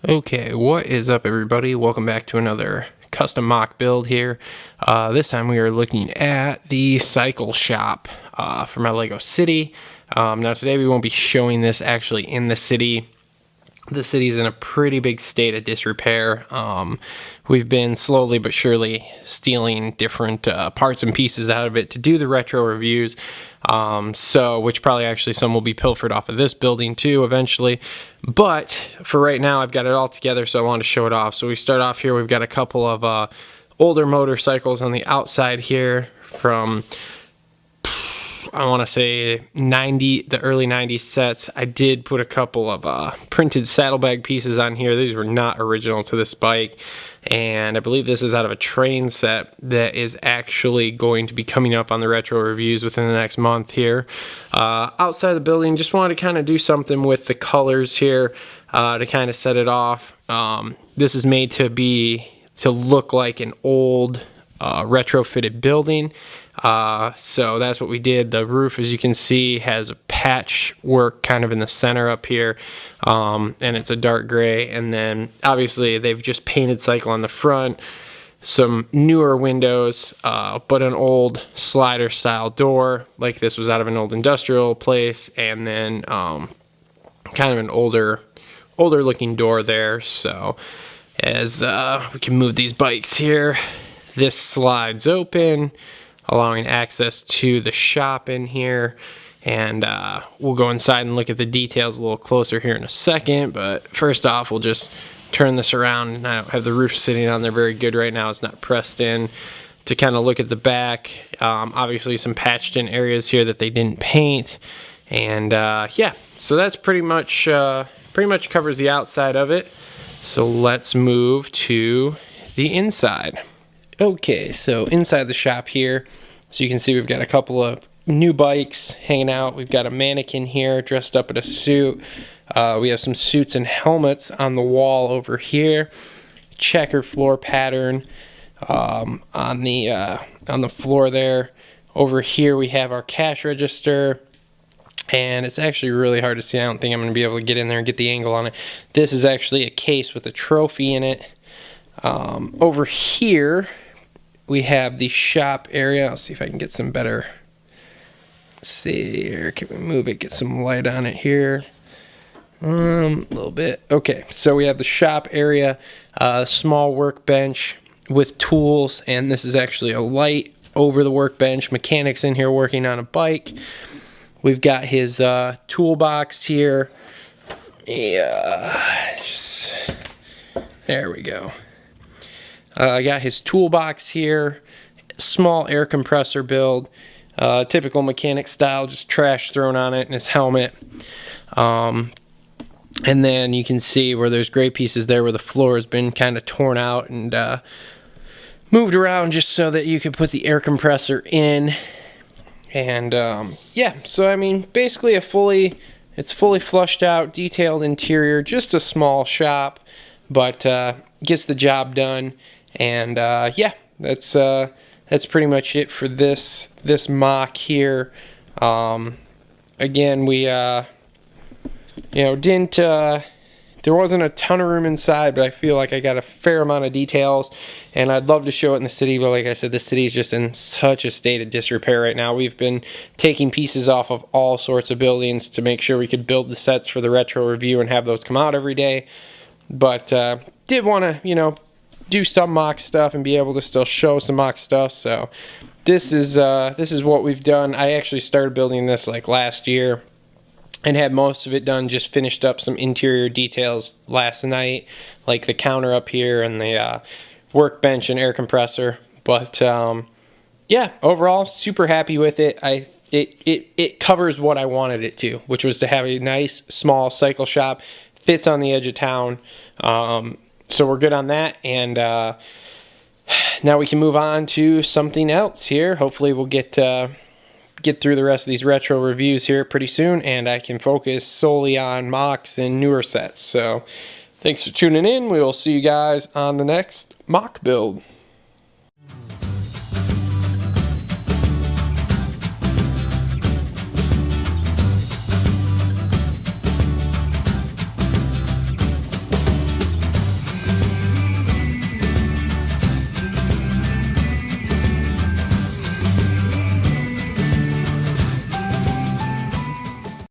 Okay, what is up everybody? Welcome back to another custom mock build here. This time we are looking at the cycle shop for my LEGO City. Now today we won't be showing this actually in the city. The city's in a pretty big state of disrepair. We've been slowly but surely stealing different parts and pieces out of it to do the retro reviews. Which probably actually some will be pilfered off of this building too eventually. But for right now, I've got it all together, so I wanted to show it off. So we start off here. We've got a couple of older motorcycles on the outside here from, I want to say the early 90s sets. I did put a couple of printed saddlebag pieces on here. These were not original to this bike, and I believe this is out of a train set that is actually going to be coming up on the retro reviews within the next month here. Outside the building, just wanted to kind of do something with the colors here to kind of set it off. This is made to look like an old retrofitted building. So that's what we did. The roof, as you can see, has a patchwork kind of in the center up here, and it's a dark gray. And then obviously they've just painted cycle on the front, some newer windows, but an old slider style door, like this was out of an old industrial place, and then kind of an older looking door there. So as we can move these bikes here, this slides open, allowing access to the shop in here. And we'll go inside and look at the details a little closer here in a second. But first off, we'll just turn this around. And I don't have the roof sitting on there very good right now. It's not pressed in. To kind of look at the back, obviously some patched in areas here that they didn't paint. And yeah, so that's pretty much covers the outside of it. So let's move to the inside. Okay, so inside the shop here, so you can see we've got a couple of new bikes hanging out. We've got a mannequin here dressed up in a suit. We have some suits and helmets on the wall over here. Checker floor pattern on the floor there. Over here we have our cash register. And it's actually really hard to see. I don't think I'm going to be able to get in there and get the angle on it. This is actually a case with a trophy in it. Over here we have the shop area. I'll see if I can get some better. Let's see here. Can we move it? Get some light on it here. A little bit. Okay, so we have the shop area, small workbench with tools, and this is actually a light over the workbench. Mechanics in here working on a bike. We've got his toolbox here. Yeah, there we go. I got his toolbox here, small air compressor build, typical mechanic style, just trash thrown on it, and his helmet. And then you can see where there's gray pieces there where the floor has been kind of torn out and moved around just so that you could put the air compressor in. And yeah, so I mean, basically it's fully flushed out, detailed interior, just a small shop, but gets the job done. And yeah, that's pretty much it for this mock here. Again, we there wasn't a ton of room inside, but I feel like I got a fair amount of details, and I'd love to show it in the city, but like I said, the city is just in such a state of disrepair right now. We've been taking pieces off of all sorts of buildings to make sure we could build the sets for the retro review and have those come out every day. But did want to, do some mock stuff and be able to still show some mock stuff. So this is what we've done. I actually started building this like last year and had most of it done, just finished up some interior details last night, like the counter up here and the workbench and air compressor. But yeah, overall super happy with it. It covers what I wanted it to, which was to have a nice small cycle shop, fits on the edge of town. So we're good on that, and now we can move on to something else here. Hopefully we'll get through the rest of these retro reviews here pretty soon, and I can focus solely on mocks and newer sets. So thanks for tuning in. We will see you guys on the next mock build.